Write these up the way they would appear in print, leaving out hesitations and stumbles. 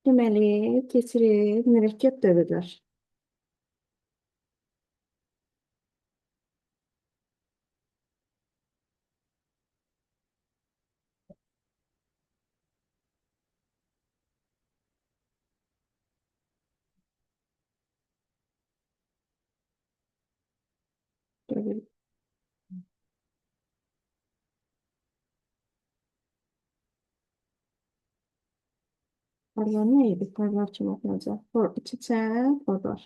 Deməli, keçirik mürəkkəb dövrlər. Dövr. Forlar nə idi? Forlar kim oxunacaq? For, iç-içə forlar.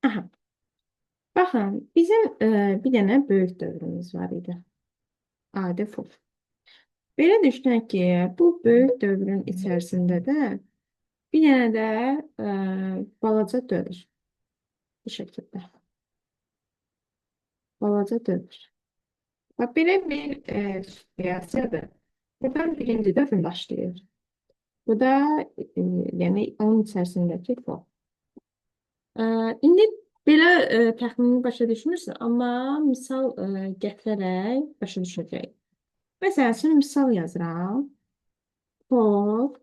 Aha, baxın, bizim bir dənə böyük dövrümüz var idi. Adi for. Belə düşünək ki, bu böyük dövrün içərisində də bir dənə də balaca dövr. Bu şəkildə. Balaca dövr. Bax, belə bir siyasiyadır. Buradan birinci dövrün başlayır. Bu da yəni onun içərisindəki for. İndi belə təxmini başa düşmürsün, amma misal gətirərək başa düşəcəyik. Məsələn, şimdi misal yazıram. For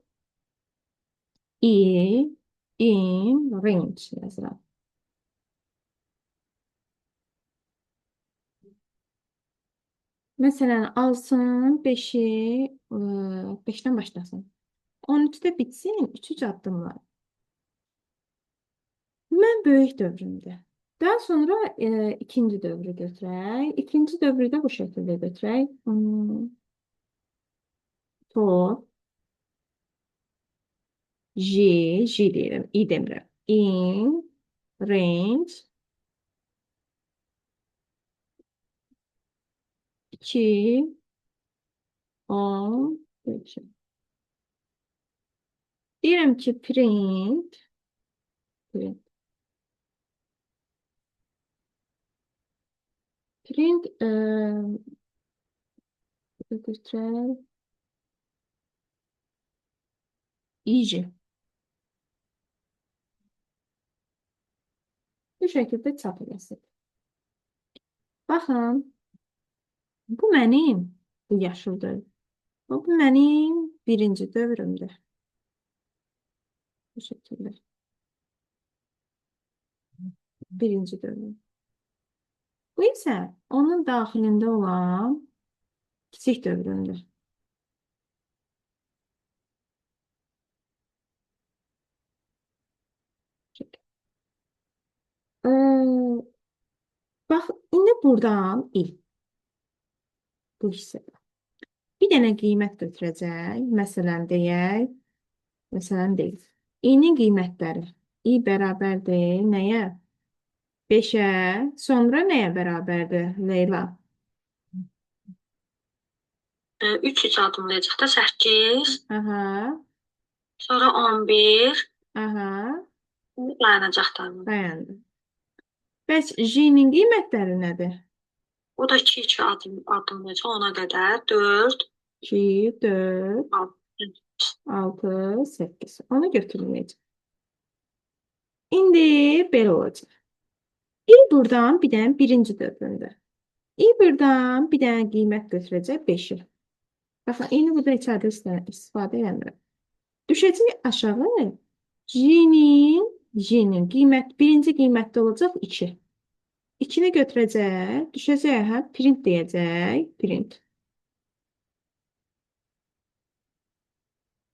in range yazıram. Məsələn, alsın 5-i 5-dən başlasın. 13-də bitsin 3 addımla. Mən böyük dövrümdə. Daha sonra ikinci dövrü götürək. İkinci dövrü də bu şəkildə götürək. For J deyirəm, I demirəm. In range 2 10 5. Deyirəm ki, print götürək iyice. Bu şəkildə çap edəsiniz. Baxın, bu mənim, bu yaşıldır. Bu mənim birinci dövrümdür. Bu şəkildə. Birinci dövrüm. Bu isə onun daxilində olan kiçik dövrümdür. Bax, indi buradan il. Bu hissədə. Bir dənə qiymət götürəcək. Məsələn, deyək. Məsələn, deyil. İ'nin qiymətləri. İ bərabərdir nəyə? 5-ə. Sonra nəyə bərabərdir Leyla? 3 adımlayacaq da 8. Aha. Sonra 11. Aha. Dayanacaq da. Dayandı. Bəs J'nin qiymətləri nədir? O da 2 adımlayacaq ona qədər. 4. 2, 4, 6. 6, 8. Onu götürməyəcək. İndi belə olacaq. İ buradan bir dənə birinci dövründə. İ buradan bir dənə qiymət götürəcək 5-i. Baxın, İ'ni burada heç adı istifadə eləmirəm. Düşəcək aşağı. J'nin birinci qiymətdə olacaq 2. 2-ni götürəcək, düşəcək, hə, print deyəcək, print.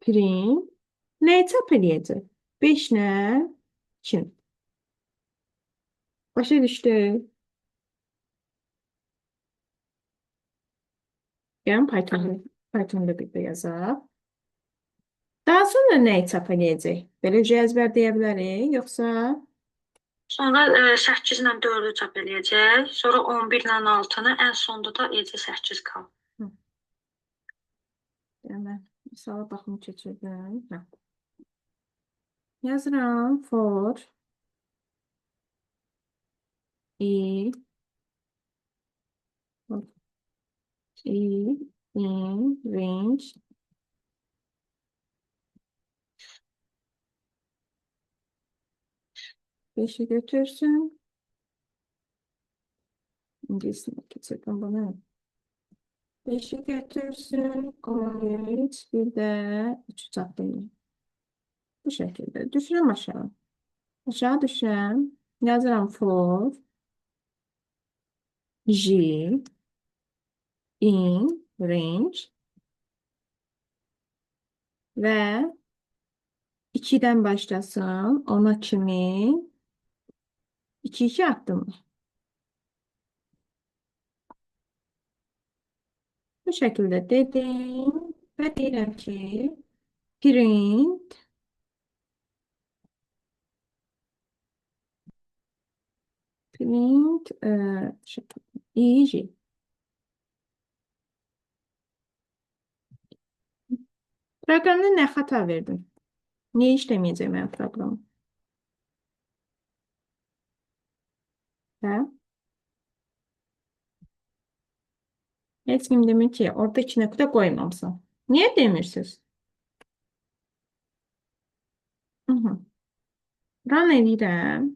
Print. Nəyi çap eləyəcək? 5-nə 2. Başa düşdü. Yəni Python'da bir də yazaq. Daha sonra nəyi çap eləyəcək? Belə əzbər deyə bilərik, yoxsa? Sonra 8 ilə 4-ü çap eləyəcək. Sonra 11 ilə 6-nı, ən sonda da eləcə 8 qal. Yəni, misala baxım keçirdim. Hə. Yazıram for i in range 5'i götürsün. İngilisini keçirdim bunu. 5'i götürsün. 13. Bir de 3'ü çarpayım. Bu şekilde. Düşürəm aşağı. Aşağı düşürəm. Yazıram for J in range ve 2'den başlasın. Ona kimi 2 attım. Bu şekilde dedim ve deyirəm ki print print ij. Proqramda nə xəta verdim? Niyə işləməyəcək mənim proqramım? Hə? Heç kim demir ki, orada 2 nöqtə qoymamısan. Niyə demirsiniz? Hı. Run edirəm.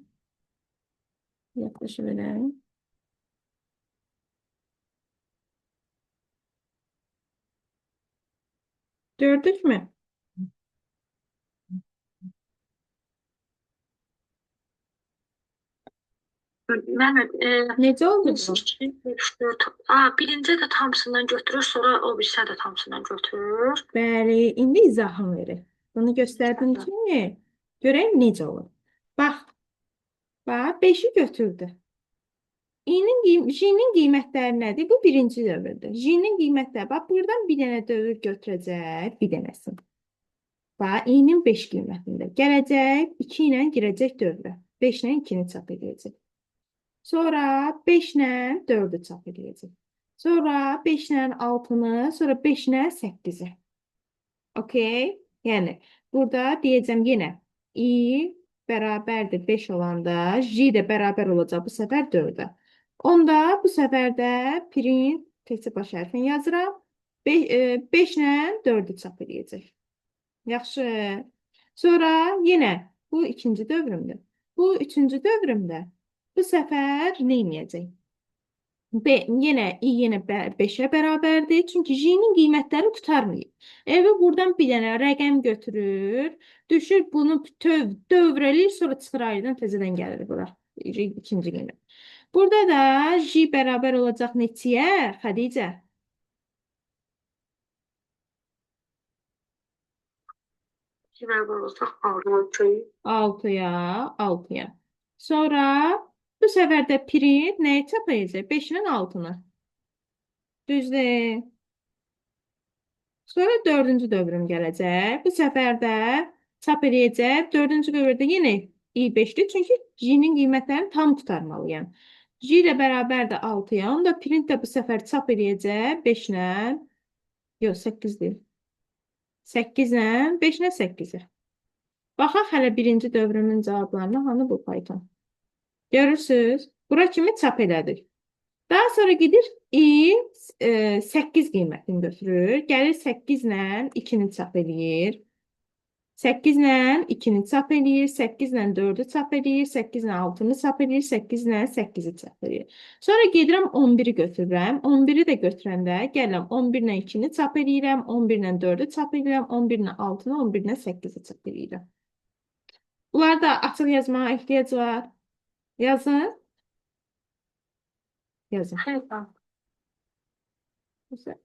Yaklaşık verəm. Gördük mü? Məhəmməd, Necə oldu bu? 2, 3, 4. Birinci də hamısından götürür, sonra o birisi də hamısından götürür. Bəli, indi izahım verir. Bunu göstərdim ki, görək necə olur. Bax, 5'i götürdü. J'nin qiymətləri nədir? Bu birinci dövrdür. J'nin qiymətləri, bax, buradan bir dənə dövr götürəcək, bir dənəsini. Bax, i'nin 5 qiymətində. Gələcək, 2 ilə girəcək dövrə. 5 ilə 2-ni çap edəcək. Sonra 5 ilə 4'ü çap edəcək. Sonra 5 ilə 6'nı, sonra 5 ilə 8'i. Okey. Yəni, burada deyəcəm yenə i bərabərdir 5 olanda, j də bərabər olacaq bu səfər 4'ə. Onda bu səfər də print təkcə baş hərfini yazıram. 5 ilə 4'ü çap edəcək. Yaxşı. Sonra yenə bu ikinci dövrümdür. Bu üçüncü dövrümdə bu səfər nə edəcək? Yenə i yenə 5'ə bərabərdir. Çünki j'nin qiymətləri tutarmayıb. Evi buradan bir dənə rəqəm götürür, düşür bunu dövr eləyir, sonra çıxır ayrıdan təzədən gəlir bura. İkinci qiymət. Burada da j bərabər olacaq neçəyə, Xədicə? 2 bərabər olacaq 6. 6'ya, 6'ya. Sonra bu səfər də print nəyə çap edəcək? 5'nin 6'nı. Düzdür. Sonra 4-cü dövrüm gələcək. Bu səfər də çap edəcək. 4-cü dövrdə yenə i5'dir. Çünki j'nin qiymətlərini tam tutarmalıyam. J ilə bərabər də 6'ya. Onda print də bu səfər çap edəcək. 5 ilə, yox 8'dir. 8 ilə, 5 ilə 8'i. Baxaq hələ birinci dövrümün cavablarına. Hanı bu Python? Görürsünüz? Bura kimi çap elədik. Daha sonra gedir i 8 qiymətini götürür. Gəlir 8 ilə 2-ni çap eləyir. 8 ilə 2-ni çap eləyir. 8 ilə 4'ü çap eləyir. 8 ilə 6'nı çap eləyir. 8 ilə 8'i çap eləyir. Sonra gedirəm 11'i götürürəm. 11'i də götürəndə gəlirəm 11 ilə 2-ni çap eləyirəm. 11 ilə 4'ü çap eləyirəm. 11 ilə 6'nı, 11 ilə 8'i çap eləyirəm. Bunlarda açıq yazmağa ehtiyac var. Yazın. Yazın. Xeyr.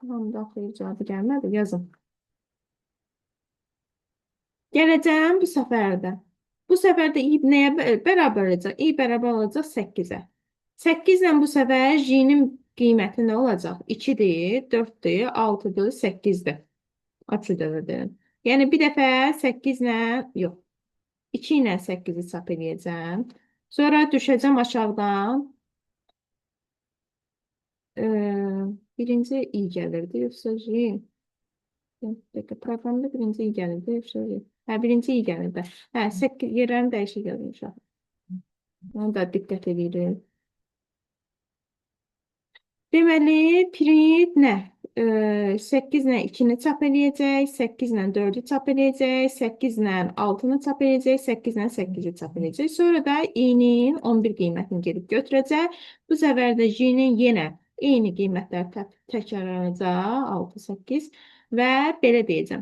Hamıda xeyir cavabı gəlmədi. Yazın. Gələcəm bu səfərdə. Bu səfərdə i nəyə bərabər olacaq? I bərabər olacaq 8'ə. 8 ilə bu səfər j'nin qiyməti nə olacaq? 2'dir, 4'dir, 6'dır, 8'dir. Açı dövrdir. Yəni bir dəfə 8 ilə, yox, 2 ilə 8'i çap edəcəm. Sonra düşəcəm aşağıdan. Birinci i gəlirdi, yoxsa j? Proqramda birinci i gəlirdi, yoxsa j? Hə, birinci i gəlirdi. Hə, 8 yerlərini dəyişik yazmışam. Onu da diqqət edirik. Deməli, print nə? 8 ilə 2-ni çap eləyəcək, 8 ilə 4'ü çap eləyəcək, 8 ilə 6'nı çap eləyəcək, 8 ilə 8'i çap eləyəcək. Sonra da i-nin 11 qiymətini gedib götürəcək. Bu səfər də j-nin yenə Eyni qiymətlər təkrarlanacaq 6, 8 və belə deyəcəm.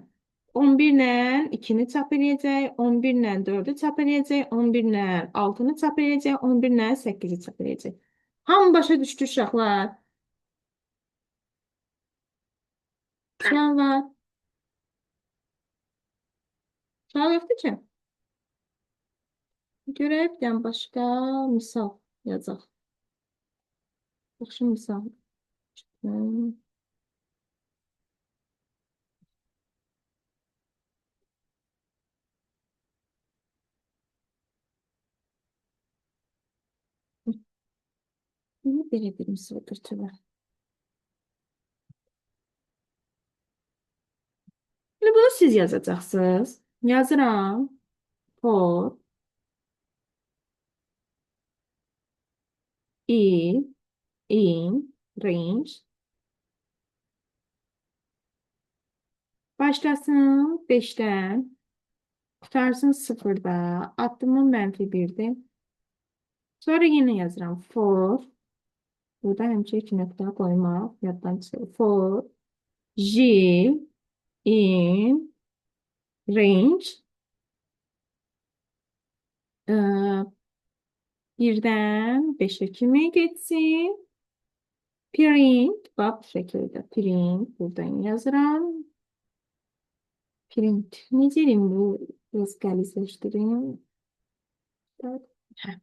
11 ilə 2-ni çap eləyəcək, 11 ilə 4-ü çap eləyəcək, 11 ilə 6-nı çap eləyəcək, 11 ilə 8-i çap eləyəcək. Hamı başa düşdü uşaqlar? Sual var. Sual yoxdur ki? Görək bir dənə başqa misal yazacaq. Yaxşı misal. Hmm. Niyə belə bir misal götürürəm? Şimdi bunu siz yazacaqsınız. Yazıram. For I in range başlasın 5'ten qutarsın 0'da addımı mənfi 1'dir. Sonra yine yazıram for burada həmçə 2 nöqtə qoymaq yaddan çıxır. For J in range birdən 5'e kimi geçsin. Print bax bu şəkildə print buradan yazıram. Print. Necə eləyim bu biraz qəlizləşdirim. Hə.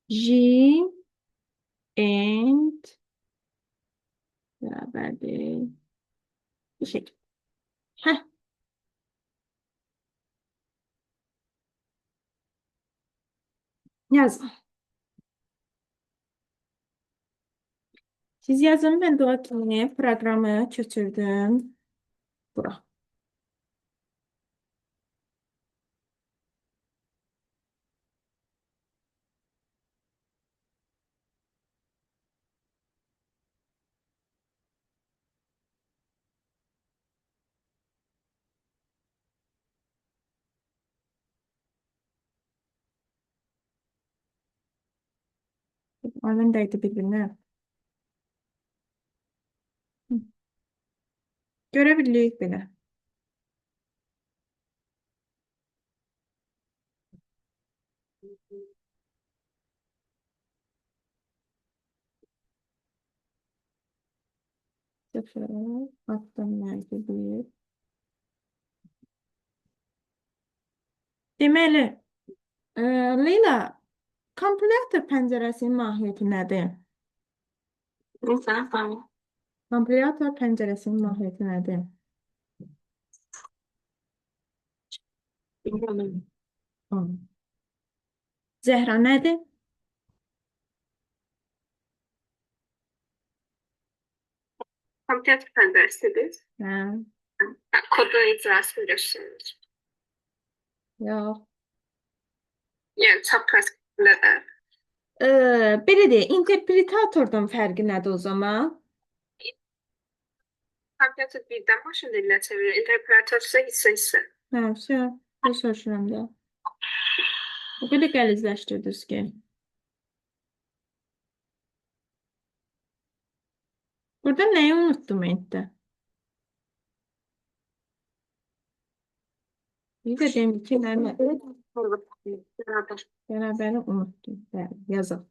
J and bərabərdir. Bu şəkil. Hə. Yazın. Siz yazın, mən doğa kimi proqramı köçürdüm. Bura. Aynen dəydi bir-birinə. Hı. Görə bilirik belə. Sıfır, altdan mənfi 1. Deməli, Leyla, kalkulyator pəncərəsinin mahiyyəti nədir? Məsələn, Kalkulyator pəncərəsinin mahiyyəti nədir? bilmirəm. Zəhra nədir? Kompüter pəncərəsidir. Hə, Kodun icrası görürsünüz. yox. Yəni çaprazında da. Belə deyək, interpretatordan fərqi nədir o zaman? Kompüter birdən maşın dilinə çevirir. İnterpretar isə hissə-hissə. Hə, bu soruşuram da. O qədər qəlizləşdirdiniz ki. Burada nəyi unutdum entdə? Bir də deyim ki, bərabəri unutdum. Bəli, yazaq.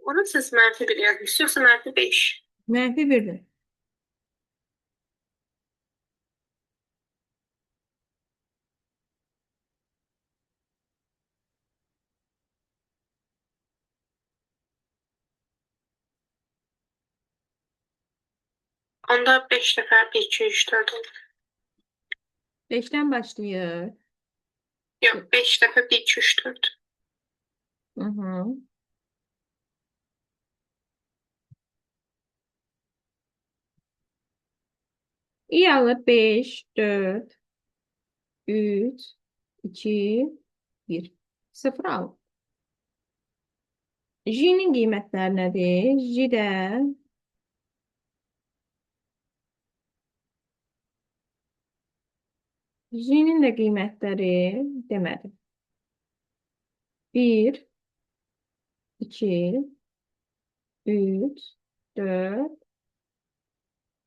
Ona siz mənfi 1 yazmışsınız, yoxsa mənfi 5? Mənfi 1-dir. Onda 5 dəfə 1, 2, 3, 4 olur. 5-dən başlayır. Yox, 5 dəfə 1, 2, 3, 4. Hı -hı. İ alır 5, 4, 3, 2, 1. 0 alır. J'nin qiymətləri nədir? J'nin də qiymətləri demədim. 1, 2, 3, 4,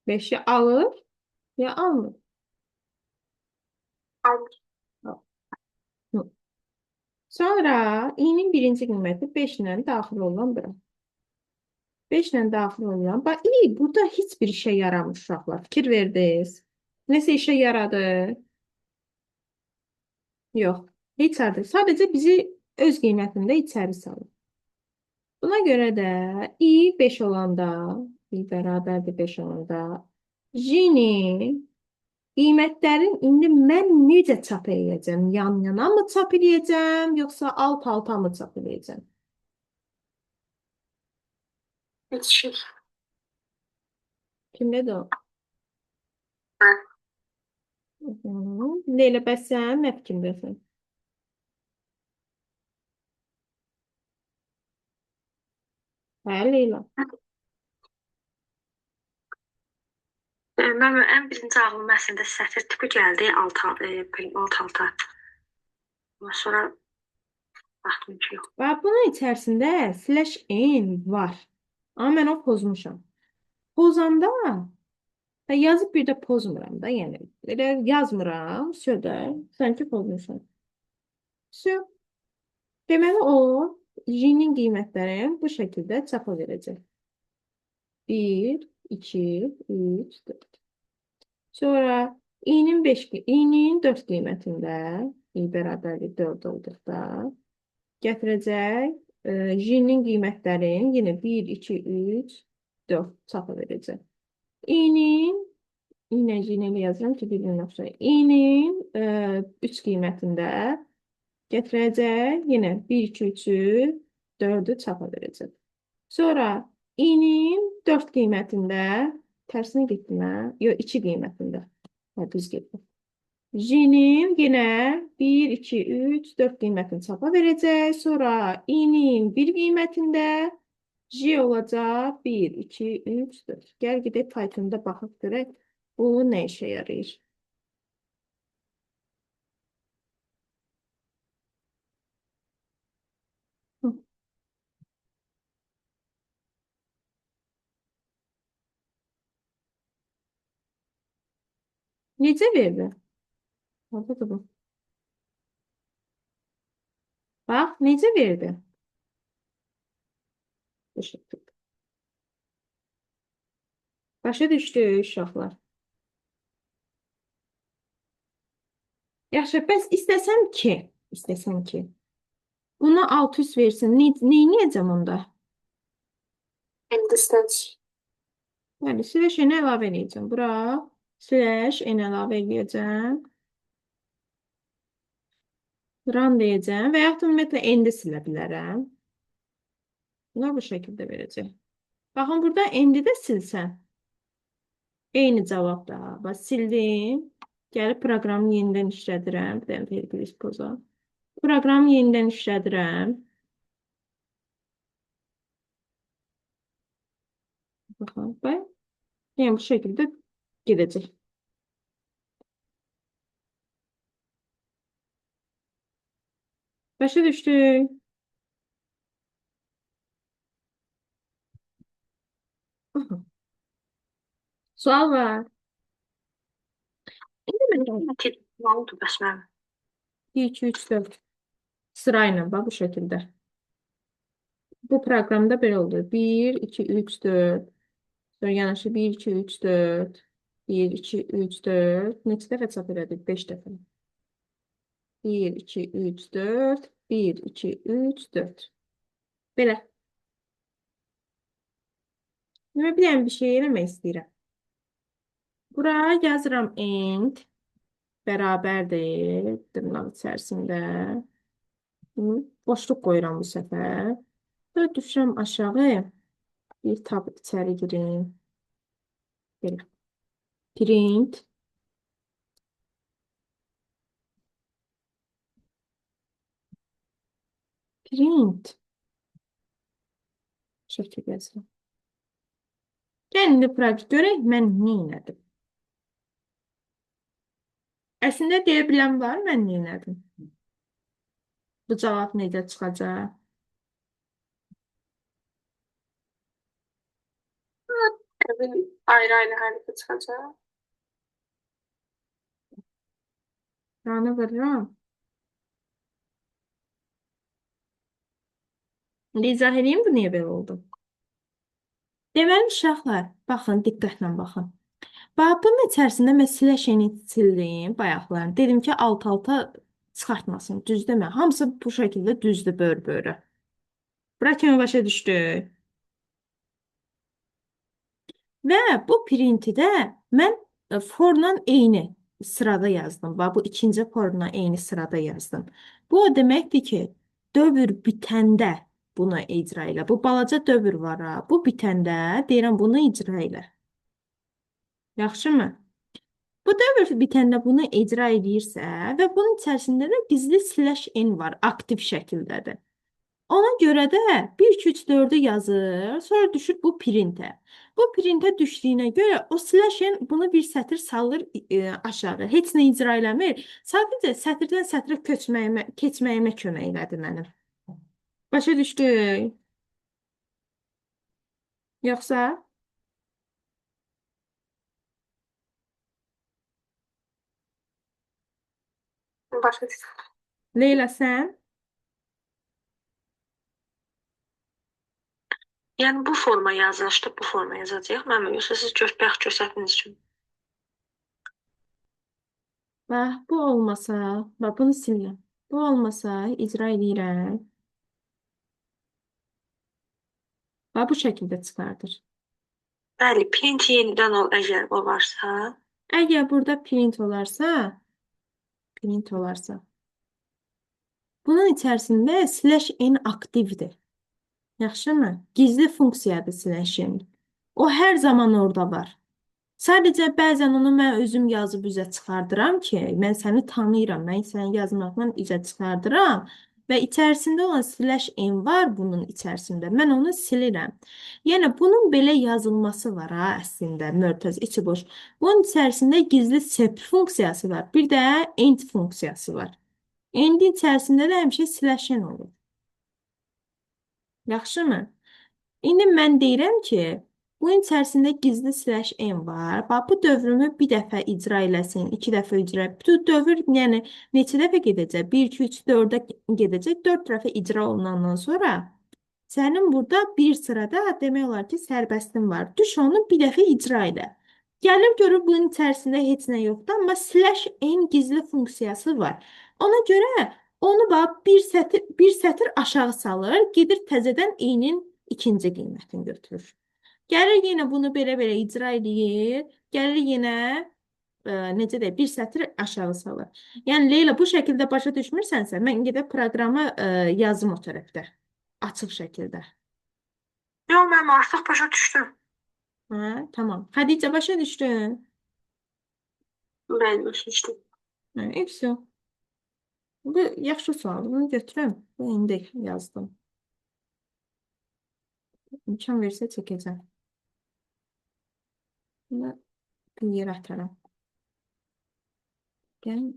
5'i alır ya almır. Alır. Hı. Sonra i'nin birinci qiyməti 5 ilə daxil olan bura. 5 ilə daxil olan. Bax, burada heç bir işə yaramır uşaqlar. Fikir verdiniz. Nəsə işə yaradı? Yox. Heç yaradı. Sadəcə bizi öz qiymətində içəri salır. Buna görə də i 5 olanda, i bərabərdir 5 olanda, J'ni qiymətlərin indi mən necə çap edəcəm? Yan-yana mı çap edəcəm, yoxsa alt-alta mı çap edəcəm? Heç şey. Kimdədir o? Hə. Leyla, bəs sən nə fikirdəsən? Hə, Leyla. Mən ən birinci ağlıma əslində sətir tipi gəldi alt-alta. Amma sonra baxdım ki, yox. Bax, bunun içərisində /n var. Amma mən o pozmuşam. Pozanda da yazıb bir də pozmuram da, yəni. Elə yazmıram, södə, sanki pozmuşam. Sö. Deməli o J'nin qiymətləri bu şəkildə çapa verəcək. 1, 2, 3, 4. Sonra i'nin 4 qiymətində i bərabərlik 4 olduqda gətirəcək J'nin qiymətlərin yenə 1, 2, 3, 4 çapa verəcək. i'nin yine J'ni yazıram ki, bir-birinə oxşayır. i'nin 3 qiymətində gətirəcək yenə 1, 2, 3-ü 4-ü çapa verəcək. Sonra i'nin 4 qiymətində tərsine getdim hə? Yox, 2 qiymətində. Hə, düz getdim. J'nin yenə 1, 2, 3, 4 qiymətini çapa verəcək. Sonra i'nin 1 qiymətində J olacaq 1, 2, 3, 4. Gəl gedək Pythonda baxaq görək bu nə işə yarayır. Hı. Necə verdi? Orada bu. Bax, necə verdi? Bu şəkildə. Başa düşdü uşaqlar. Yaxşı, bəs istəsəm ki, buna 600 versin, neyniyəcəm onda? Distance. Yəni, slash n əlavə edəcəm. Bura slash n əlavə edəcəm. Run deyəcəm və yaxud da ümumiyyətlə endi silə bilərəm. Bunlar bu şəkildə verəcək. Baxın, burada endi də silsən. Eyni cavab da. Bax, sildim. Gəlib proqramı yenidən işlədirəm. Bir dənə vergül poza. Proqramı yenidən işlədirəm. Baxın, bax. Yəni, bu şəkildə gedəcək. Başa düşdük. Sual var. Nə oldu bəs mənim? 1, 2, 3, 4. Sırayla bax bu şəkildə. Bu proqramda belə oldu. 1, 2, 3, 4. Sonra yanaşı 1, 2, 3, 4. 1, 2, 3, 4. Neçə dəfə çap elədik? 5 dəfə. 1, 2, 3, 4. 1, 2, 3, 4. Belə. Və bir dənə bir şey eləmək istəyirəm. Buraya yazıram end bərabərdir dırnaq içərisində. Boşluq qoyuram bu səfər. Sonra düşürəm aşağı. Bir tab içəri girim. Belə. Print. Print. Şəkil yazıram. Gəlin indi praktik görək mən nə elədim. Əslində deyə bilən var mən nə elədim. Bu cavab necə çıxacaq? Ayrı-ayrı hərəkət çıxacaq. Ranı vururam. İzah edeyim bu niyə belə oldu? Deməli uşaqlar, baxın, diqqətlə baxın. Bax, bunun içərisində mən siləşəni sildim bayaqlar. Dedim ki, alt-alta çıxartmasın, düz demə. Hamısı bu şəkildə düzdür bör-börə. Bura kimi başa düşdü. Və bu printi də mən forla eyni sırada yazdım. Bax, bu ikinci forla eyni sırada yazdım. Bu o deməkdir ki, dövr bitəndə bunu icra elə. Bu balaca dövr var ha. Bu bitəndə deyirəm bunu icra elə. Yaxşımı? Bu dövr bitəndə bunu icra edirsə və bunun içərisində də gizli slash n var, aktiv şəkildədir. Ona görə də 1, 2, 3, 4-ü yazır, sonra düşür bu printə. Bu printə düşdüyünə görə o slash n bunu bir sətr salır aşağı. Heç nə icra eləmir. Sadəcə sətirdən sətrə keçməyimə kömək elədi mənim. Başa düşdü? Yoxsa? Başa düşdüm. Leyla sən? Yəni bu forma yazılışdı, bu forma yazacağıq. Mənim yoxsa siz bayaq göstərdiyiniz üçün. Bax, bu olmasa, bax bunu silirəm. Bu olmasa icra edirəm. Bax, bu şəkildə çıxardır. Bəli, print yenidən ol əgər o varsa. Əgər burada print olarsa, bunun içərisində slash n aktivdir. Yaxşımı? Gizli funksiyadır slash n. O hər zaman orada var. Sadəcə bəzən onu mən özüm yazıb üzə çıxardıram ki, mən səni tanıyıram, mən səni yazmaqla üzə çıxardıram və içərisində olan slash n var bunun içərisində. Mən onu silirəm. Yəni bunun belə yazılması var ha əslində, mörtəz içi boş. Bunun içərisində gizli sep funksiyası var. Bir də end funksiyası var. Endin içərisində də həmişə slash n olur. Yaxşımı? İndi mən deyirəm ki, bunun içərisində gizli slash n var. Bax, bu dövrümü bir dəfə icra eləsin, 2 dəfə icra. Bu dövr, yəni neçə dəfə gedəcək? 1, 2, 3, 4-ə gedəcək. 4 dəfə icra olunandan sonra sənin burada bir sırada demək olar ki, sərbəstin var. Düş onu bir dəfə icra elə. Gəlir görür bunun içərisində heç nə yoxdur, amma slash n gizli funksiyası var. Ona görə onu bax bir sətr aşağı salır, gedir təzədən n-in ikinci qiymətini götürür. Gəlir yenə bunu belə-belə icra edir. Gəlir yenə necə deyək, bir sətr aşağı salır. Yəni Leyla bu şəkildə başa düşmürsənsə, mən gedib proqramı yazım o tərəfdə. Açıq şəkildə. Yox, mən artıq başa düşdüm. Hə, tamam. Xədicə başa düşdün? Mən başa düşdüm. Hə, vəsə. Bu yaxşı sualdır. Bunu götürəm. Bu indi yazdım. İmkan versə çəkəcəm. Bunu bir yerə atarım. Gəlin.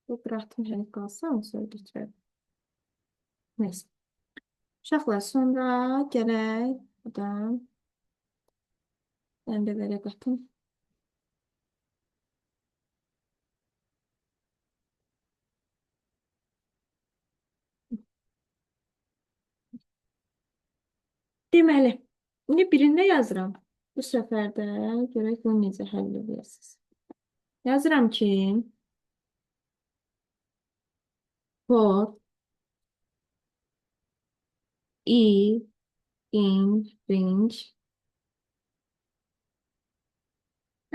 Bu buraxdım yəni qalsın, sonra götürərəm. Neyse. Uşaqlar, sonra gələk buradan. Mən də belə qatım. Deməli, indi birində yazıram. Bu səfər də görək bunu necə həll edirsiniz. Yazıram ki, for i in range.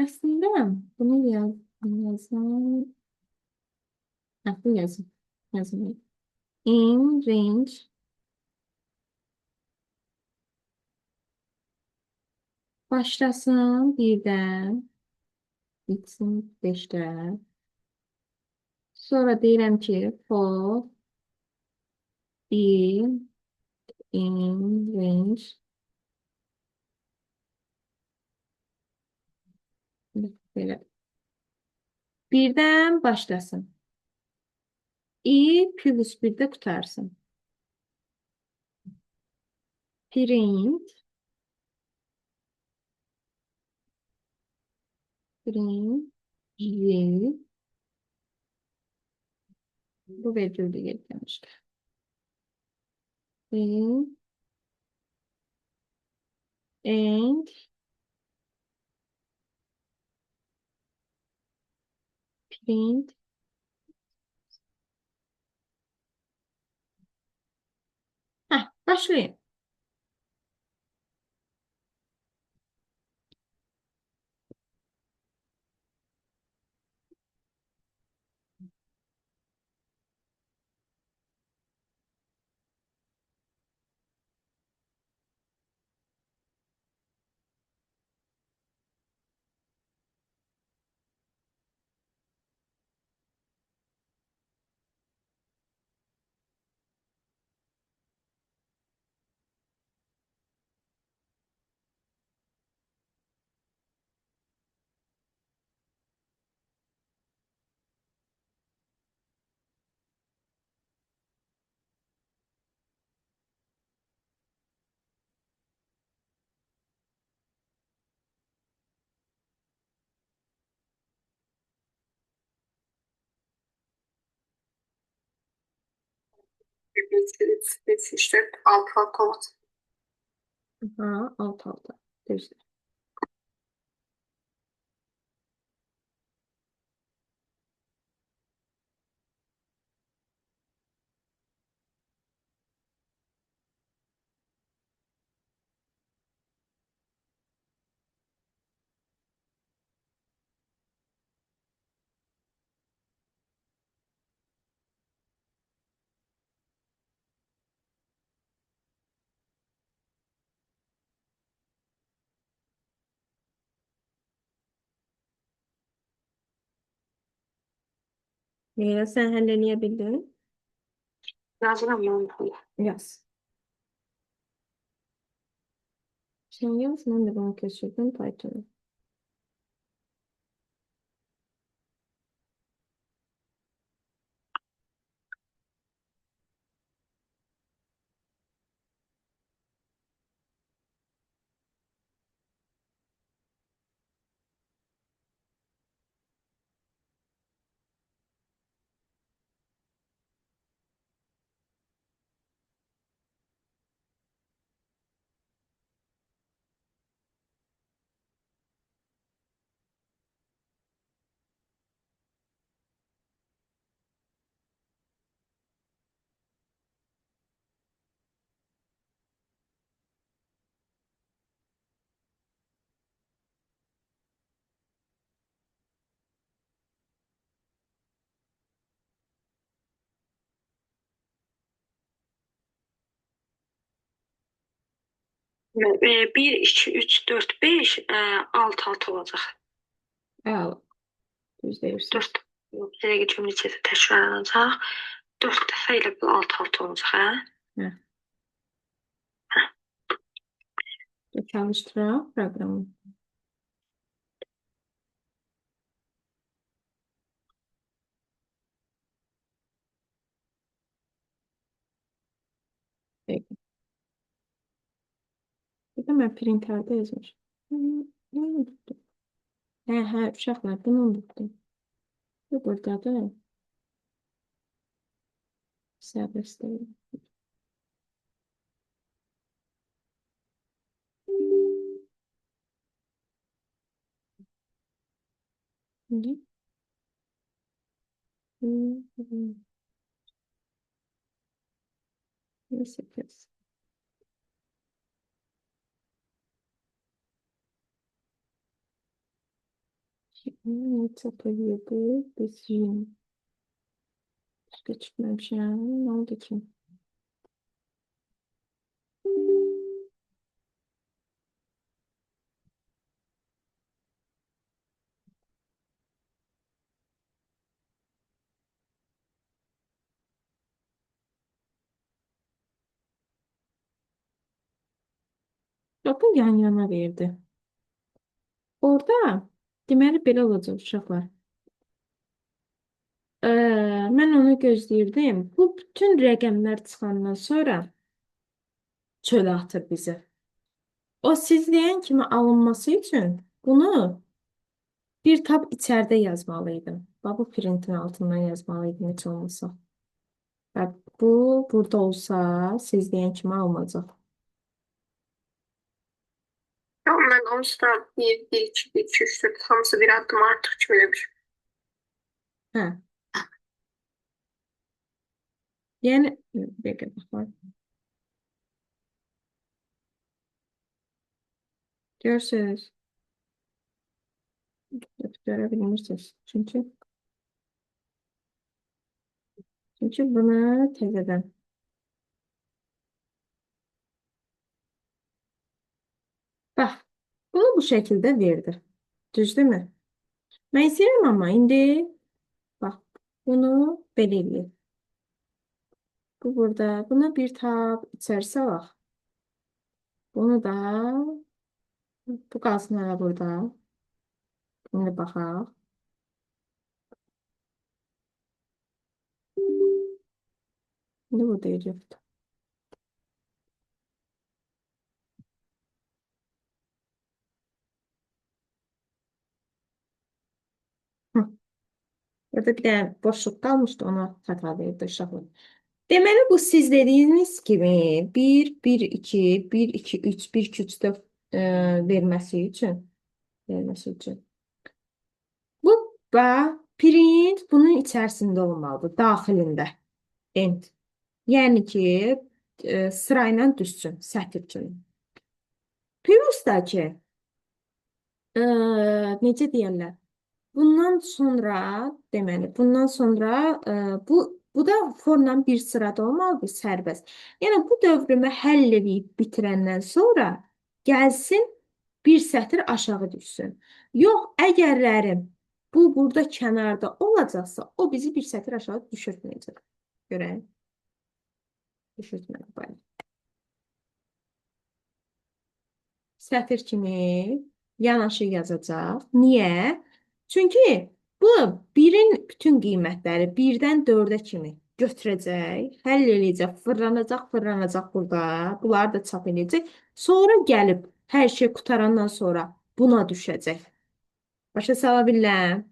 Əslində bunu yazam. Bu yazım. Yazım. In range başlasın birdən, bitsin 5-də. Sonra deyirəm ki, for i in range belə. Birdən başlasın. I plus 1-də qutarsın. Print y bu virgülde gelmiştir. And print başlayın. Bir, üç, beş, dört, altı olacaq. Alt alta. Düzdür. Leyla sen halleleyebildin. Yazıram mən bunu. Yaz. Sen yaz, ben de bunu keşfettim Python'u. Bir, 2, 3, 4, 5, 6 olacaq. Al. Düz değilsin. 4 bir dəqiqə cümlə içində təkrarlanacaq. 4 dəfə ilə bu 6 olacaq, hə? Çalıştıran programı. Peki. Bir de ben printer'da yazmış. Ne unuttum? He, uşaqlar, bunu unuttum. Bu burada da serbest değil. İndi. Neyse kız. Ne yapıyordu? Bizim. Başka çıkmamış yani. Ne oldu ki? Bakın yan yana verdi. Orada deməli belə olacaq uşaqlar. Mən onu gözləyirdim. Bu bütün rəqəmlər çıxandan sonra çölə atır bizi. O siz deyən kimi alınması üçün bunu bir tab içəridə yazmalıydım. Bax, bu printin altından yazmalıydım heç olmasa. Və bu burada olsa siz deyən kimi alınacaq. Tamam, ben onsuz da 1, 1, 2, 2, 3, 4 hamısı bir adım artıq kimi demişim. Hə. Yəni bir dəqiqə baxaq. Görürsüz. Görə bilmirsiniz. Çünki bunu təzədən. Bax, bunu bu şəkildə verdi. Düzdürmü? Mən istəyirəm amma indi bax, bunu belə eləyək. Bu burada. Buna bir tab içərisə bax. Bunu da bu qalsın hələ burada. İndi baxaq. İndi burada yer yoxdur. Hı. Burada bir dənə boşluq qalmışdı, ona xəta verdi uşaqlar. Deməli, bu siz dediyiniz kimi 1, 1, 2, 1, 2, 3, 1, 2, 3, 4 verməsi üçün. Bu print bunun içərisində olmalıdır, daxilində. End. Yəni ki, sırayla düşsün, sətr kimi. Plus da ki, necə deyərlər? Bundan sonra, deməli, bu da formla bir sırada olmalıdır, sərbəst. Yəni, bu dövrümü həll edib bitirəndən sonra gəlsin, bir sətr aşağı düşsün. Yox, əgərlərim bu burada kənarda olacaqsa, o bizi bir sətr aşağı düşürtməyəcək. Görək. Düşürtməli bayaq. Sətr kimi yanaşı yazacaq. Niyə? Çünki bu birin bütün qiymətləri 1-dən 4-ə kimi götürəcək, həll eləyəcək, fırlanacaq burada. Bunları da çap eləyəcək. Sonra gəlib hər şey qutarandan sonra buna düşəcək. Başa sala bilirəm?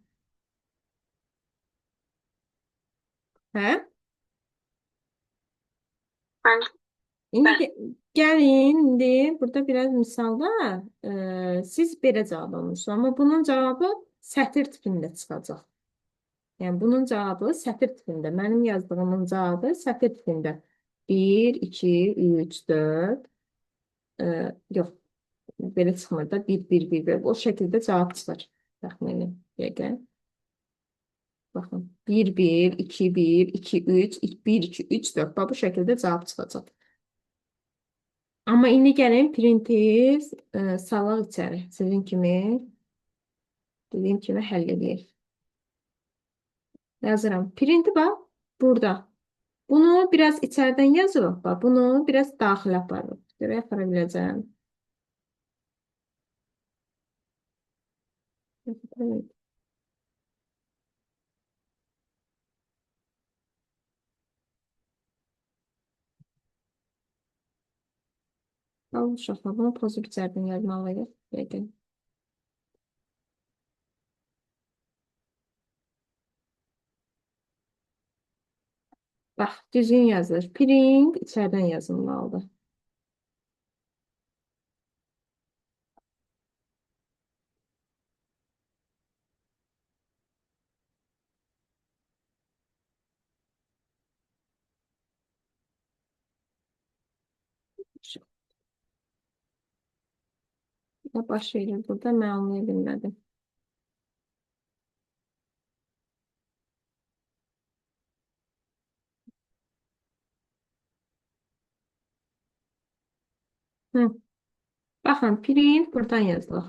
Hə? Ben İndi gəlin, indi burada biraz misalda siz belə cavab almışsınız. Amma bunun cavabı sətr tipində çıxacaq. Yəni, bunun cavabı sətr tipində. Mənim yazdığımın cavabı sətr tipində. 1, 2, 3, 4. Yox, belə çıxmır da. 1, 1, 1, 1. O şəkildə cavab çıxır. Təxmini. Dəqiqə. Baxın. 1, 1, 2, 1, 2, 3, 1, 2, 3, 4. Bu şəkildə cavab çıxacaq. Amma indi gəlin printi salaq içəri. Sizin kimi, dediyim kimi həll edək. Yazıram. Printi bax, burada. Bunu biraz içərdən yazırıq. Bax, bunu biraz daxilə aparırıq. Görək, apara biləcəm. Al uşaqlar, bunu pozub içərdən yazmalıyıq. Deyək. Bax, düzgün yazılır. Print içərdən yazılmalıdır. Nə baş verir burada mən anlaya bilmədim. Hı. Baxın, print buradan yazılır.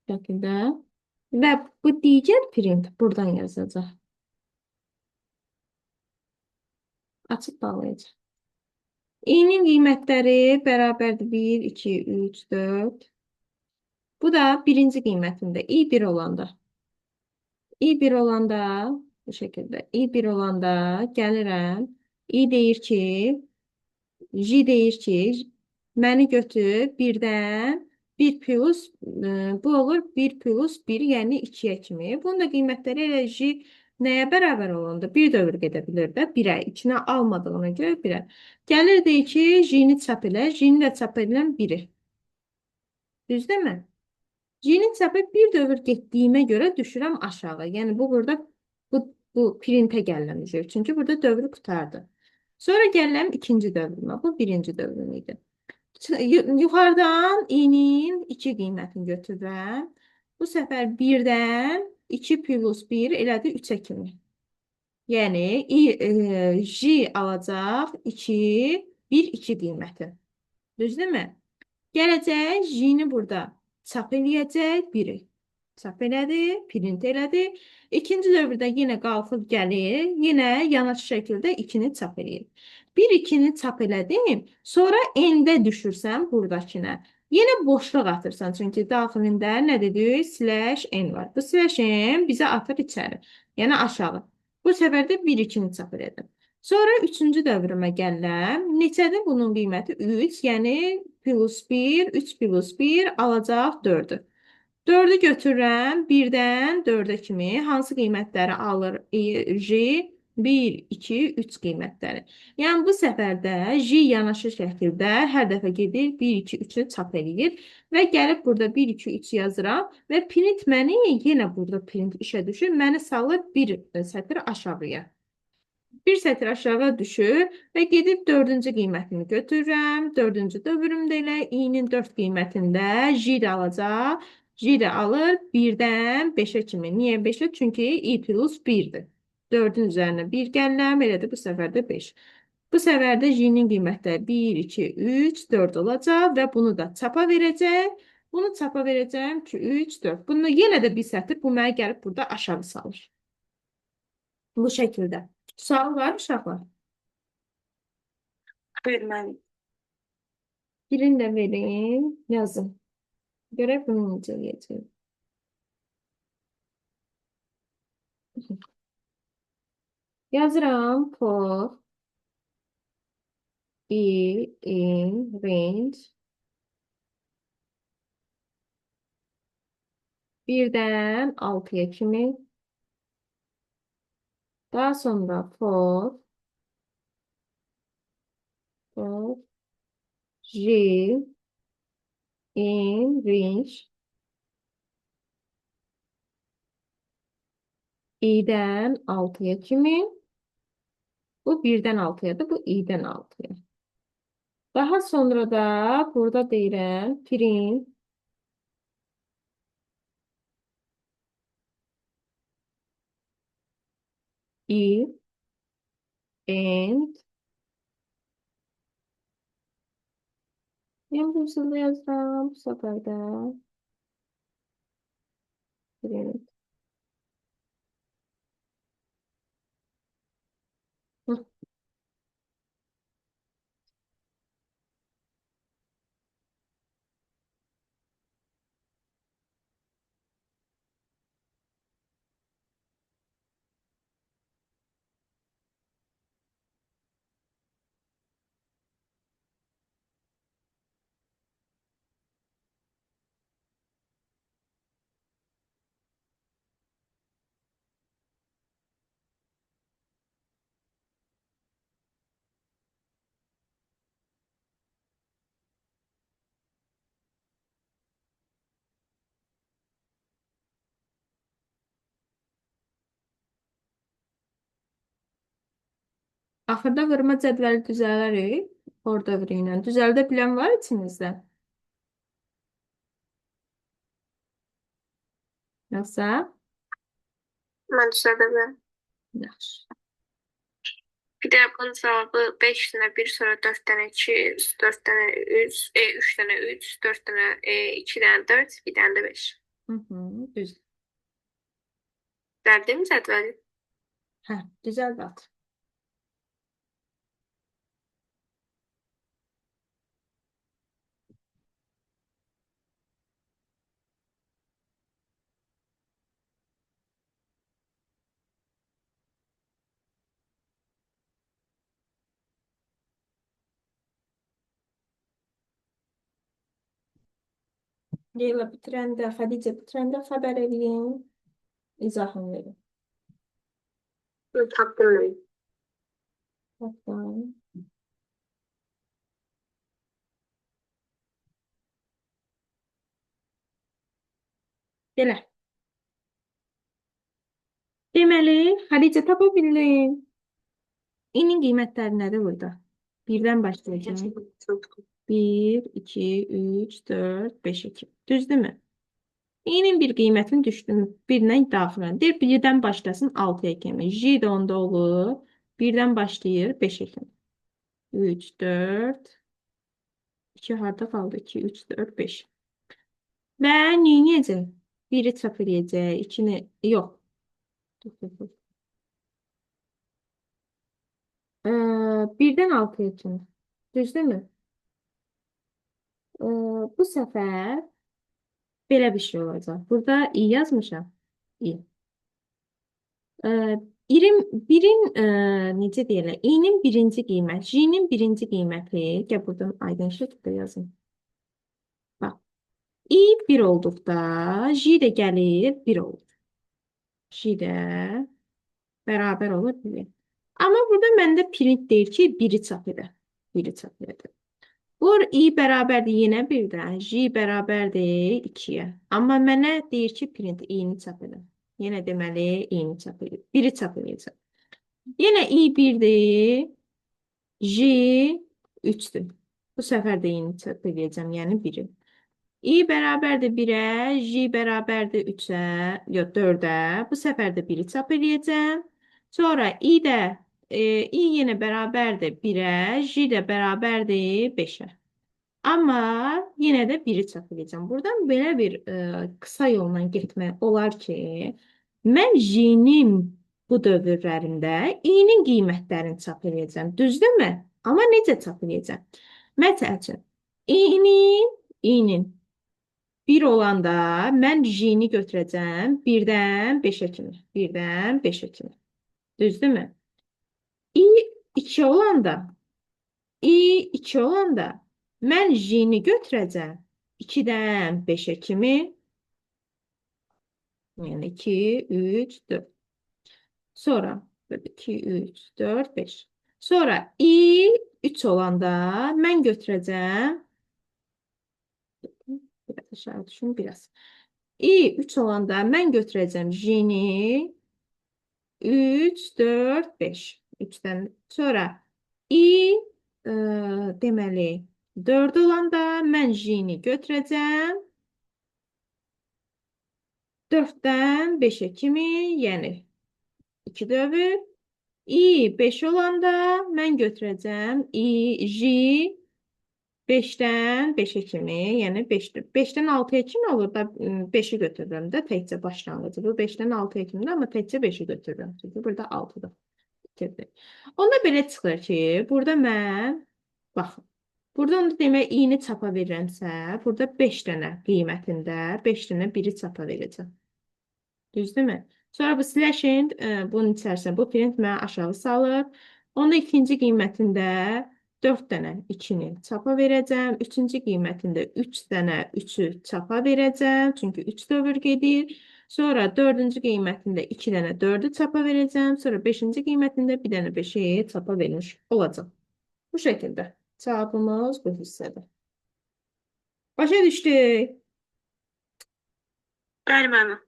Bu şəkildə. Və bu digər print buradan yazacaq. Açıb bağlayacaq. İ'nin qiymətləri bərabərdir 1, 2, 3, 4. Bu da birinci qiymətində. i1 olanda. i1 olanda bu şəkildə. i1 olanda gəlirəm. i deyir ki, J deyir ki, məni götür birdən 1 plus bu olur 1 plus 1 yəni 2-yə kimi. Bunun da qiymətləri elə J nəyə bərabər olanda 1 dövr gedə bilir də 1-ə. İçinə almadığına görə 1-ə. Gəlir deyir ki, J-ni çap elə. J-ni də çap edilən 1-i. Düzdürmü? J-ni çapı 1 dövr getdiyimə görə düşürəm aşağı. Yəni bu burada bu printə gəlirəm. Çünki burada dövrü qurtardı. Sonra gəlirəm ikinci dövrümə. Bu birinci dövrüm idi. Yuxarıdan i'nin 2 qiymətini götürürəm. Bu səfər 1-dən 2 plus 1 elədi 3-ə kimi. Yəni J alacaq 2, 1, 2 qiyməti. Düzdürmü? Gələcək J-ni burada çap eləyəcək 1-i. Çap elədi, print elədi. İkinci dövrdə yenə qalxıb gəlir, yenə yanaşı şəkildə 2-ni çap eləyir. 1-2-ni çap elədim, sonra n-də düşürsən buradakına. Yenə boşluq atırsan, çünki daxilində nə dedik? Slash n var. Bu slash n bizə atır içəri, yəni aşağı. Bu səfər də 1-2-ni çap elədim. Sonra üçüncü dövrümə gəlirəm. Neçədir bunun qiyməti? 3, yəni plus 1, 3 plus 1 alacaq 4-ü. 4-ü götürürəm 1-dən 4-ə kimi. Hansı qiymətləri alır J? 1, 2, 3 qiymətləri. Yəni bu səfərdə J yanaşı şəkildə hər dəfə gedir 1, 2, 3-ü çap eləyir və gəlib burada 1, 2, 3 yazıram və print məni yenə burada print işə düşür. Məni salır bir sətr aşağıya. Bir sətr aşağı düşür və gedib 4-cü qiymətini götürürəm. 4-cü dövrümdə elə i-nin 4 qiymətində J də alacaq. J də alır 1-dən 5-ə kimi. Niyə 5-ə? Çünki i plus 1-dir. 4-ün üzərinə 1 gəlirəm, elədir bu səfər də 5. Bu səfər də J-nin qiymətləri 1, 2, 3, 4 olacaq və bunu da çapa verəcək. Bunu çapa verəcəm ki, 3, 4. Bunu yenə də bir sətr bu mənə gəlib burada aşağı salır. Bu şəkildə. Sual var uşaqlar? Buyur müəllim. Birini də verin, yazın. Görək bunu necə eləyəcək. Yazıram for i in range 1-dən 6-ya kimi. Daha sonra for j in range i-dən 6-ya kimi. Bu 1-dən 6-yadır, bu i-dən 6-ya. Daha sonra da burada deyirəm print i and yəni bu üsulda yazıram bu səfər də print. Hı. Axırda vurma cədvəli düzələrik. Orada ilə. Düzəldə bilən var içinizdə? Yoxsa? Mən düzəldə bilərəm. Yaxşı. Bir də bunun cavabı 5 dənə 1, sonra 4 dənə 2, 4 dənə 3, 3 dənə 3, 4 dənə 2 dənə 4, bir dənə də 5. Düz. Düzəldim mi cədvəli? Hə, düzəld at. Leyla bitirəndə, Xədicə bitirəndə xəbər edin. İzahını verin. Tapdım mən. Baxın. Belə. Deməli, Xədicə tapa bildin. İnin qiymətləri nədir burada? Birdən başlayacağım. 1, 2, 3, 4, 5, 2. Düzdürmü? İnin bir qiymətini düşdüm. Birdən daxilən. Deyir, birdən başlasın 6-ya kimi. J də onda olur. Birdən başlayır 5-ə kimi. 3, 4, 2 harda qaldı? 2, 3, 4, 5. Və neyniyəcək? 1-i çap edəcək. 2-ni, yox. Birdən 6-ya kimi. Düzdürmü? Bu səfər belə bir şey olacaq. Burada i yazmışam. İ. Birin, necə deyirlər? İ'nin birinci qiymət, J'nin birinci qiyməti. Gəl buradan aydın şəkildə yazın. Bax. I 1 olduqda, J də gəlir 1 olur. J də bərabər olur 1. Amma burada məndə print deyir ki, 1-i çap edə. 1-i çap edə. Vur i bərabərdir yenə 1-dən, j bərabərdir 2-yə. Amma mənə deyir ki, print i-ni çap edin. Yenə deməli i-ni çap edin. 1-i çap edəcəm. Yenə i 1-dir, j 3-dür. Bu səfər də i-ni çap edəcəm, yəni 1-i. i bərabərdir 1-ə, j bərabərdir 3-ə, yox 4-ə. Bu səfər də 1-i çap edəcəm. Sonra i yenə bərabərdir 1-ə, j də bərabərdir 5-ə. Amma yenə də 1-i çap edəcəm. Buradan belə bir qısa yolla getmək olar ki, mən J-nin bu dövrlərində i-nin qiymətlərini çap edəcəm. Düzdürmü? Amma necə çap edəcəm? Məsəl üçün, i-nin 1 olanda mən J-ni götürəcəm 1-dən 5-ə kimi. 1-dən 5-ə kimi. Düzdürmü? i 2 olanda mən J-ni götürəcəm 2-dən 5-ə kimi. Yəni 2, 3, 4. Sonra 2, 3, 4, 5. Sonra i 3 olanda mən götürəcəm. Biraz aşağı düşün biraz. i 3 olanda mən götürəcəm J-ni 3, 4, 5. 3-dən sonra i deməli 4 olanda mən J-ni götürəcəm 4-dən 5-ə kimi, yəni 2 dövr. i 5 olanda mən götürəcəm J 5-dən 5-ə kimi, yəni 5-dən 6-ya kimi olur da 5-i götürürəm də təkcə başlanğıcı. Bu 5-dən 6-ya kimdir, amma təkcə 5-i götürürəm. Çünki burada 6-dır. Onda belə çıxır ki, burada mən, baxın, burada onda demək i-ni çapa verirəmsə, burada 5 dənə qiymətində 5 dənə 1-i çapa verəcəm. Düzdürmü? Sonra bu slashing, bunun içərisində bu print mənə aşağı salır. Onda ikinci qiymətində 4 dənə 2-ni çapa verəcəm. Üçüncü qiymətində 3 dənə 3-ü çapa verəcəm. Çünki 3 dövr gedir. Sonra dördüncü qiymətində 2 dənə 4-ü çapa verəcəm. Sonra 5-ci qiymətində 1 dənə 5-i çapa vermiş olacaq. Bu şəkildə. Cavabımız bu hissədir. Başa düşdük. Bəli, müəllim.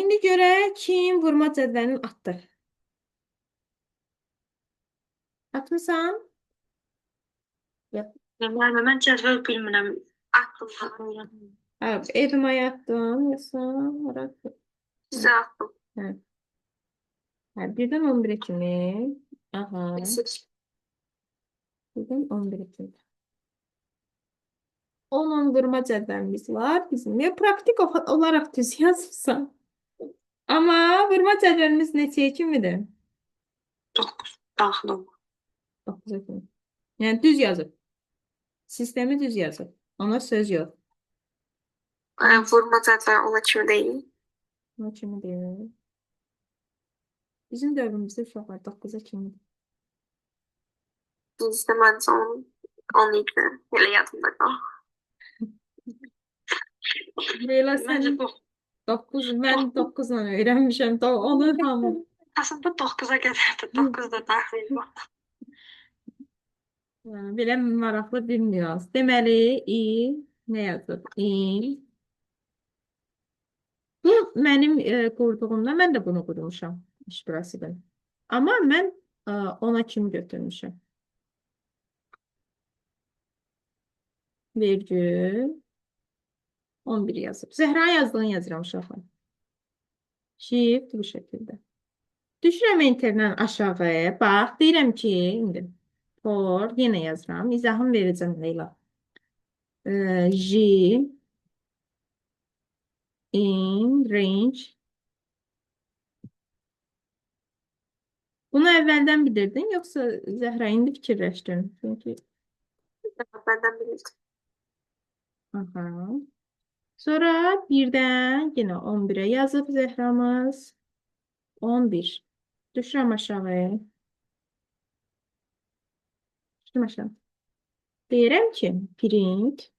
İndi görək kim vurma cədvəlini atdı. Atmısan? Yox. Müəllimə, mən cədvəl bilmirəm. Aklımda. Hə, evimə yatdın, yoxsa ora? Sizə attım. Hə. Hə, birdən 11-ə kimi. Aha, birdən 11-ə kimi. 10 vurma cədvəlimiz var bizim. Ya praktik olaraq düz yazırsan. Amma vurma cədvəlimiz neçəyə kimidir? 9 daxil olma. 9-a kimi. Yəni düz yazıb. Sistemi düz yazıb. Ona söz yox. Vurma cədvəli ona kimi deyil. Ona kimi deyil. Bizim dövrümüzdə uşaqlar 9-a kimidir. Bizdə məncə 10 idi. Elə yadımda qal. Leyla Məncə sən bu 9, mən 9-la öyrənmişəm. Onu hamı. aslında 9-a qədər də 9 da daxil var. Belə maraqlı bir nüans. Deməli, nə yazıb? Bu mənim qurduğumda mən də bunu qurmuşam. İş burasıdır. Amma mən 10-a kimi götürmüşəm. Vergül 11 yazıb. Zəhra yazdığını yazıram uşaqlar. Shift bu şəkildə. Düşürəm enterdən aşağıya. Bax, deyirəm ki, indi for yenə yazıram. İzahını verəcəm Leyla. J in range. Bunu əvvəldən bilirdin, yoxsa Zəhra indi fikirləşdin? Çünki Məndən bilirdim. aha. Sonra birdən yenə 11-ə yazıb Zəhramız. 11. Düşürəm aşağıya. Düşürəm aşağı. Deyirəm ki, print.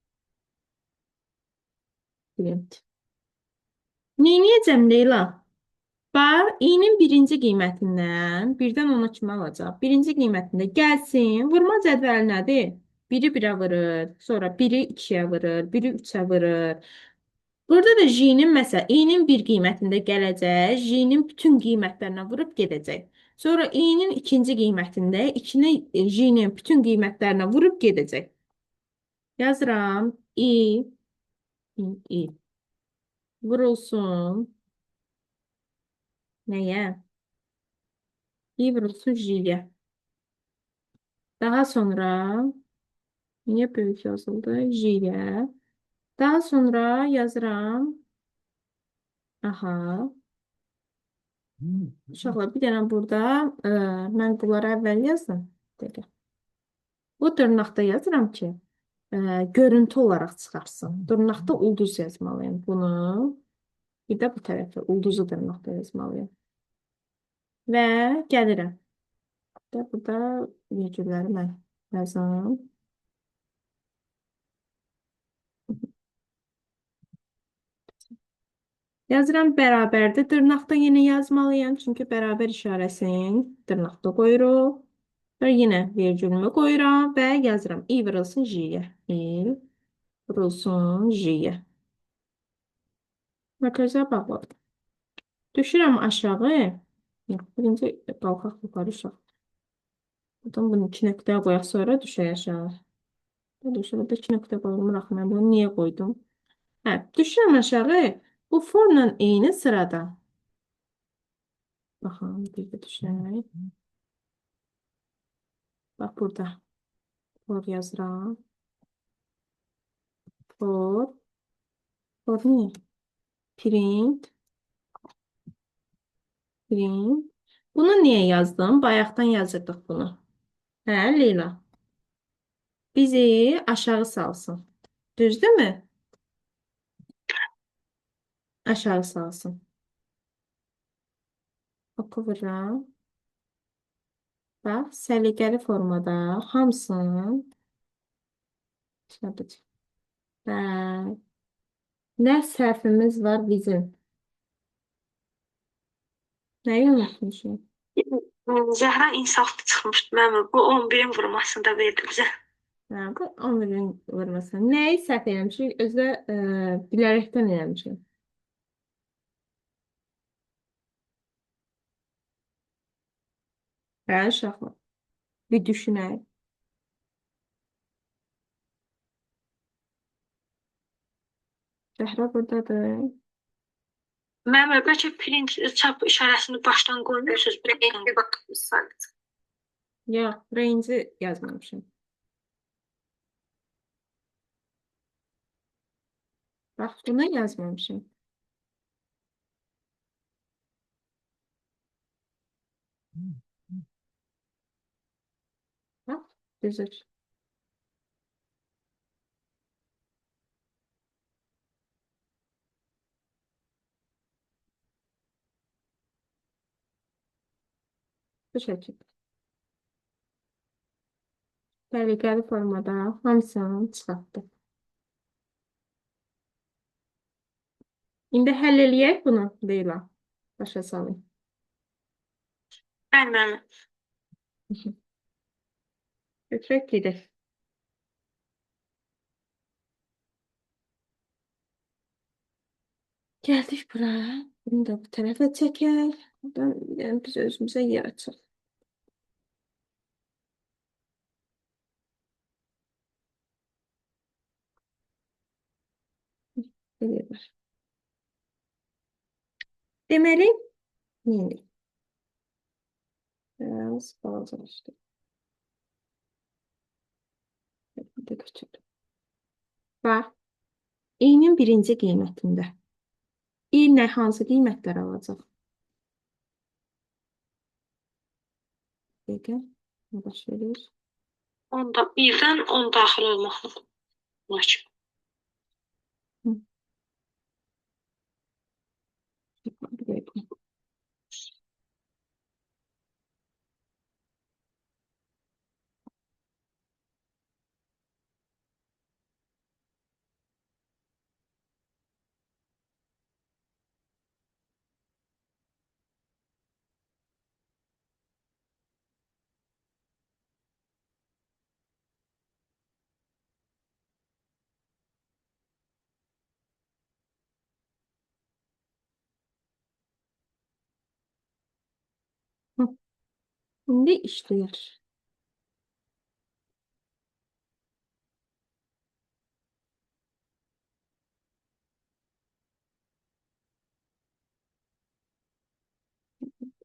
Neyniyəcəm Leyla? Bax, i-nin birinci qiymətindən birdən 10-a kimi alacaq. Birinci qiymətində gəlsin. Vurma cədvəli nədir? Biri 1-ə vurur, sonra biri 2-yə vurur, biri 3-ə vurur. Burada da j-nin məsələn, i-nin bir qiymətində gələcək, j-nin bütün qiymətlərinə vurub gedəcək. Sonra i-nin ikinci qiymətində j-nin bütün qiymətlərinə vurub gedəcək. Yazıram i vurulsun. Nəyə? I vurulsun j-yə. Daha sonra niyə böyük yazıldı? J-yə. Daha sonra yazıram. Aha. Uşaqlar, bir dənə burada mən bunları əvvəl yazdım. Bu dırnaqda yazıram ki, görüntü olaraq çıxarsın. Dırnaqda ulduz yazmalıyım bunu. Bir də bu tərəfə ulduzu dırnaqda yazmalıyım. Və gəlirəm. Burada virgülləri mən yazım. Yazıram bərabərdir. Dırnaqda yenə yazmalıyım. Çünki bərabər işarəsini dırnaqda qoyuruq. Və yenə virgülümü qoyuram və yazıram. I vurulsun J-yə. I vurulsun J-yə. Və gözə bağladım. Düşürəm aşağı. Birinci qalxaq yuxarı uşaq. Buradan bunu 2 nöqtəyə qoyaq, sonra düşək aşağı. Burada 2 nöqtə qoyulmur. Mən bunu niyə qoydum? Hə, düşürəm aşağı. Bu formla eyni sırada. Baxın, bir də düşək. Bax burada. For yazıram. For niyə? Print. Bunu niyə yazdım? Bayaqdan yazırdıq bunu. Hə, Leyla. Bizi aşağı salsın. Düzdürmü? Aşağı salsın. Oku vuram. Bax, səliqəli formada hamısını nə səhvimiz var bizim? Nəyi unutmuşum? Zəhra insaflı çıxmışdı. Mən bu 11-in vurmasını da verdi bizə. Hə, bu 11-in vurması. Nəyi səhv eləmişik? Özdə bilərəkdən eləmişik. Hə, uşaqlar. Bir düşünək. Zəhra buradadır. Mənim bəlkə print çap işarəsini başdan qoymuyorsunuz. Bir bakım sadece. Yox, range yazmamışım. Bax, buna yazmamışım. Bax, düzür. Bu şəkildə. Dəqiqəli formada hamısını çıxartdım. İndi həll eləyək bunu, Leyla. Başa salın. Bəli. Götürək gedək. Gəldik bura. Bunu da bu tərəfə çəkək. Buradan yəni biz özümüzə yer açaq. Belə var. Deməli, neyini? Biraz balacalaşdı. Bir də götürdüm. Bax, i-nin birinci qiymətində. İ nə hansı qiymətlər alacaq? Dəqiqə, nə baş verir? Onda birdən 10 daxil olmaq lazım. İndi işləyir.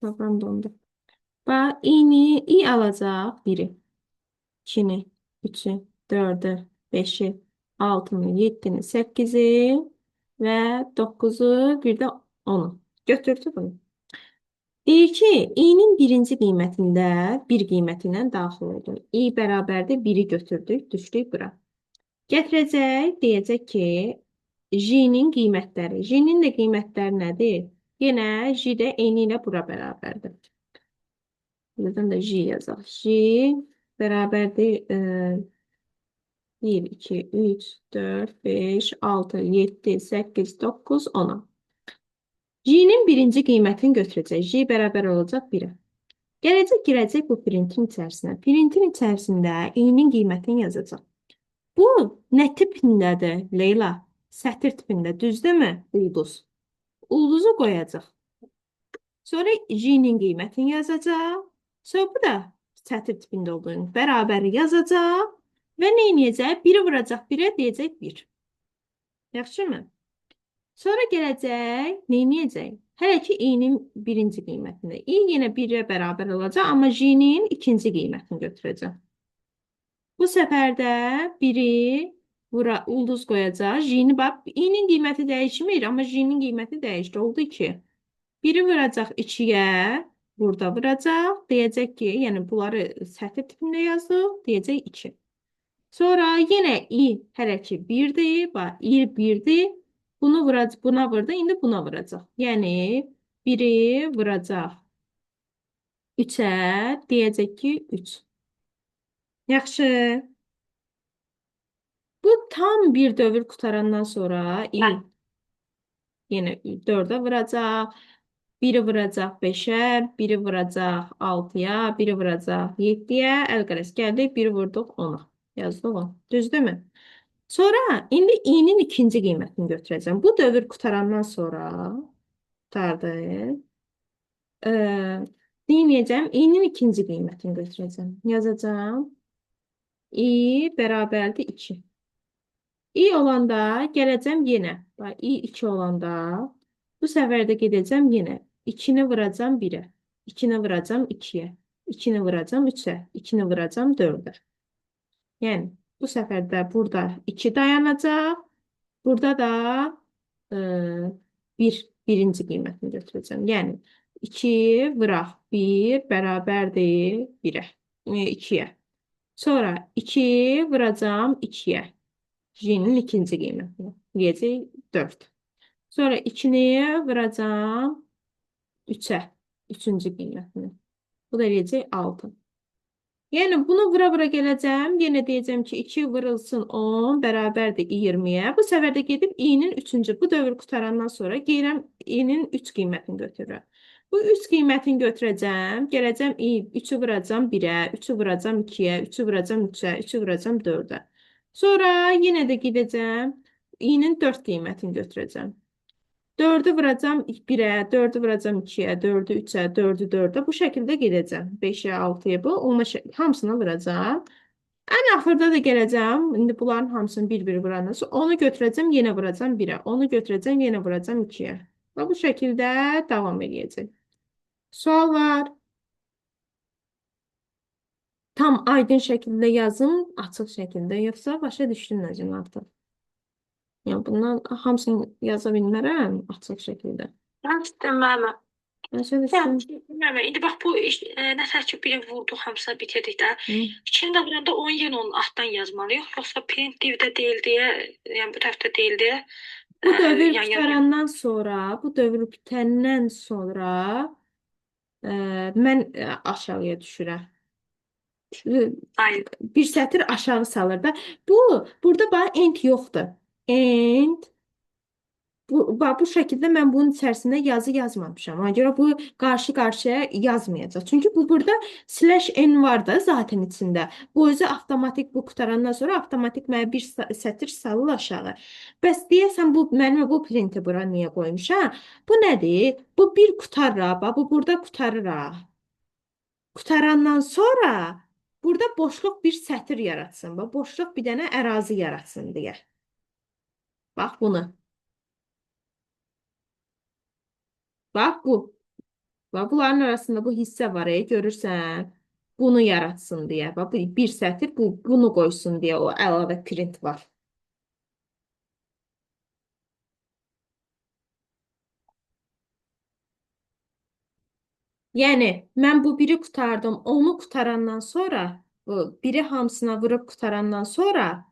Proqram dondu. Bax, i alacaq 1-i, 2-ni, 3-ü, 4-ü, 5-i, 6-nı, 7-ni, 8-i və 9-u, bir də 10-u. Götürdü bunu. Deyir ki, i-nin birinci qiymətində 1 qiymətindən daxil oldu. i bərabərdir 1-i götürdük, düşdük bura. Gətirəcək, deyəcək ki, j-nin qiymətləri. J-nin də qiymətləri nədir? Yenə j də eyni ilə bura bərabərdir. Buradan da j yazaq. J bərabərdir 1, 2, 3, 4, 5, 6, 7, 8, 9, 10. J-nin birinci qiymətini götürəcək. J bərabər olacaq 1-ə. Gələcək, girəcək bu printin içərisinə. Printin içərisində i-nin qiymətini yazacaq. Bu nə tipindədir, Leyla? Sətir tipində, düzdürmü? Ulduz. Ulduzu qoyacaq. Sonra j-nin qiymətini yazacaq. Sonra bu da sətir tipində olduğunu bərabəri yazacaq. Və nə edəcək? 1-i vuracaq 1-ə, deyəcək 1. Yaxşımı? Sonra gələcək, nə edəcək? Hələ ki, i-nin birinci qiymətində. i yenə 1-ə bərabər olacaq, amma j-nin ikinci qiymətini götürəcək. Bu səfər də 1-i ulduz qoyacaq. J-ni bax, i-nin qiyməti dəyişmir, amma j-nin qiyməti dəyişdi. Oldu 2. 1-i vuracaq 2-yə, burada vuracaq. Deyəcək ki, yəni bunları sətir tipində yazdıq. Deyəcək 2. Sonra yenə i hələ ki 1-dir. Bax, i 1-dir. Bunu vuracaq, buna vurdu, indi buna vuracaq. Yəni 1-i vuracaq 3-ə, deyəcək ki 3. Yaxşı. Bu tam bir dövr qutarandan sonra yenə 4-ə vuracaq, 1-i vuracaq 5-ə, 1-i vuracaq 6-ya, 1-i vuracaq 7-yə, əlqərəz gəldik, 1-i vurduq 10-a. Yazdıq 10. Düzdürmü? Sonra indi i-nin ikinci qiymətini götürəcəm. Bu dövr qutarandan sonra qutardı. Neyniyəcəm? İ'nin ikinci qiymətini götürəcəm. Yazacağım. I bərabərdir 2. I olanda gələcəm yenə. Bax, I 2 olanda bu səfər də gedəcəm yenə. 2-ni vuracam 1-ə. 2-ni vuracam 2-yə. 2-ni vuracam 3-ə. 2-ni vuracam 4-ə. Yəni bu səfər də burada 2 dayanacaq. Burada da e, 1 birinci qiymətini götürəcəm. Yəni 2 vıraq 1 bərabərdir 1-ə. 2-yə. Sonra 2 vuracam 2-yə. J'nin ikinci qiymətini. Deyəcək 4. Sonra 2-ni vuracam 3-ə. Üçüncü qiymətini. Bu da deyəcək 6. Yəni bunu vura-vura gələcəm. Yenə deyəcəm ki, 2 vurulsun 10 bərabərdir 20-yə. Bu səfər də gedib i-nin 3-cü. Bu dövr qutarandan sonra gəlirəm i-nin 3 qiymətini götürürəm. Bu 3 qiymətini götürəcəm. Gələcəm 3-ü vuracam 1-ə, 3-ü vuracam 2-yə, 3-ü vuracam 3-ə, 3-ü vuracam 4-ə. Sonra yenə də gedəcəm i-nin 4 qiymətini götürəcəm. 4'ü vuracam 1'ə, 4'ü vuracam 2'yə, 4'ü 3'ə, 4'ü 4'ə. Bu şəkildə gedəcəm. 5'ə, 6'ya bu. Hamısını vuracam. Ən axırda da gələcəm. İndi bunların hamısını bir-bir vurandan sonra onu götürəcəm, yenə vuracam 1'ə. Onu götürəcəm, yenə vuracam 2'yə. Və bu şəkildə davam edəcək. Sual var. Tam aydın şəkildə yazın, açıq şəkildə, yoxsa başa düşdünüz artıq. Yəni bundan hamısını yaza bilmərəm açıq şəkildə. Mən istəmirəm. Başa Yəni, düşdüm. bilmirəm. İndi bax bu nəsə ki, biri vurduq, hamısını bitirdik də. Hı. İkini də vuranda 10 yenə onun altdan yazmalıyıq. Yoxsa print divdə deyil deyə, yəni bu tərəfdə deyil deyə. Bu dövr Yəni, qutarandan sonra, bu dövr bitəndən sonra mən aşağıya düşürəm. hayır. Bir sətir aşağı salır da. Burada bax end yoxdur. End bu şəkildə mən bunun içərisində yazı yazmamışam. Ona görə bu qarşı-qarşıya yazmayacaq. Çünki bu burada /n var da zaten içində. Bu özü avtomatik bu qutarandan sonra avtomatik mənə bir sətir salır aşağı. Bəs deyəsən mənim bu printi bura niyə qoymuşam? Bu nədir? Bu bir qutarır, bu burada qutarır. Qutarandan sonra burada boşluq bir sətir yaratsın. Boşluq bir dənə ərazi yaratsın deyə. Bax bunu. Bax bu. Bax bunların arasında bu hissə var, görürsən? Bunu yaratsın deyə. Bax bir sətir bunu qoysun deyə o əlavə print var. Yəni mən bu biri qutardım, onu qutarandan sonra, bu biri hamısına vurub qutarandan sonra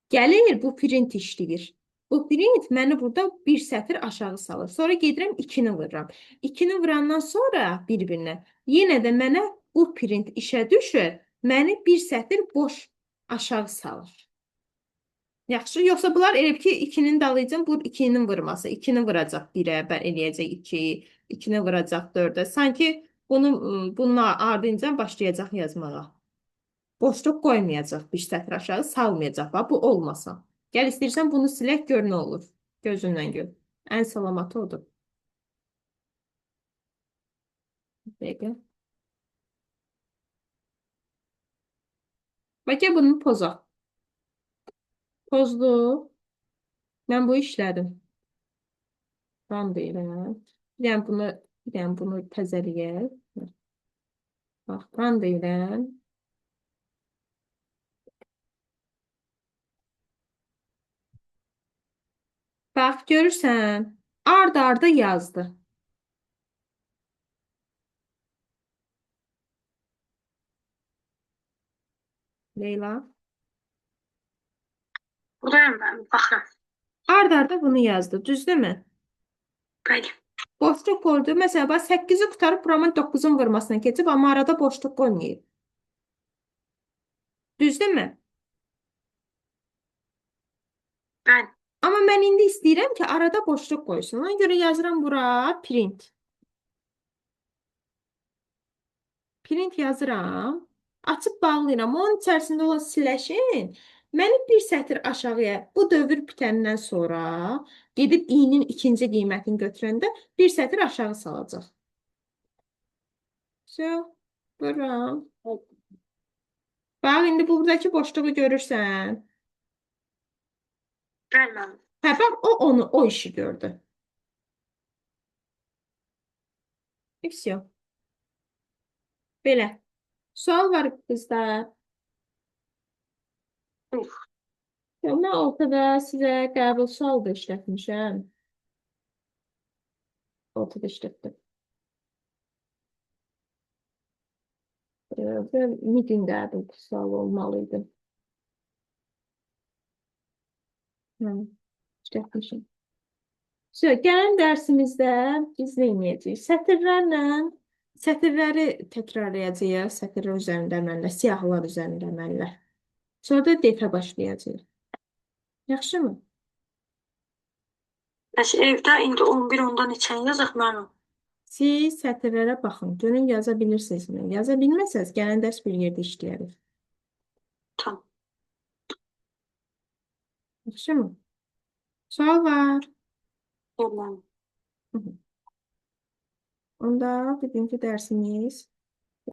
gəlir bu print işləyir. Bu print məni burada bir sətir aşağı salır. Sonra gedirəm 2-ni vururam. 2-ni vurandan sonra bir-birinə yenə də mənə bu print işə düşür. Məni bir sətir boş aşağı salır. Yaxşı, yoxsa bunlar elə ki 2-nin dalayacaq, bu 2-nin vurması. 2-ni vuracaq 1-ə, eləyəcək 2, 2-ni vuracaq 4-ə. Sanki bununla ardınca başlayacaq yazmağa. Boşluq qoymayacaq, bir sətir aşağı salmayacaq. Bu olmasa. Gəl istəyirsən bunu silək, gör nə olur. Gözündən gör. Ən salamatı odur. Dəqiqə. Bax, gəl bunu pozaq. Pozdu. Mən bu işlədim. Tam deyirəm. Bir dənə bunu təzəliyək. Bax, tam deyirəm. Bax, görürsən, ard-arda yazdı. Leyla. Buradayım mən, baxıram. Ard-arda bunu yazdı, düzdürmü? Bəli. Boşluq qoydu. Məsələn, bax 8-i qutarıb buramın 9-un vurmasına keçib, amma arada boşluq qoymayıb. Düzdürmü? Bəli. Amma mən indi istəyirəm ki, arada boşluq qoysun. Ona görə yazıram bura print. Print yazıram. Açıb bağlayıram. Onun içərisində olan siləşin məni bir sətir aşağıya bu dövr bitəndən sonra gedib i-nin ikinci qiymətini götürəndə bir sətir aşağı salacaq. So, buyurun. Bax, indi buradakı boşluğu görürsən. Bəli, müəllim. Hə, bax, o işi gördü. E, все. Belə. Sual var qızlar. Uf, Mən ortada sizə qəbul sual da işlətmişəm. Ortada işlətdim. Və midin qəbul sual olmalıydı. İşlətmişim. Gələn dərsimizdə biz nə edəcəyik? Sətirləri təkrarlayacağıq. Sətirlər üzərində əməllər, siyahılar üzərində əməllər. Sonra da defə başlayacağıq. Yaxşımı? bəs evdə indi 11 ondan neçəni yazaq müəllim? Siz sətirlərə baxın. Görün yaza bilirsinizmi? Yaza bilməsəz, gələn dərs bir yerdə işləyərik. Tamam. Yaxşımı? Sual var. Yox, müəllim. Onda bugünkü dərsimiz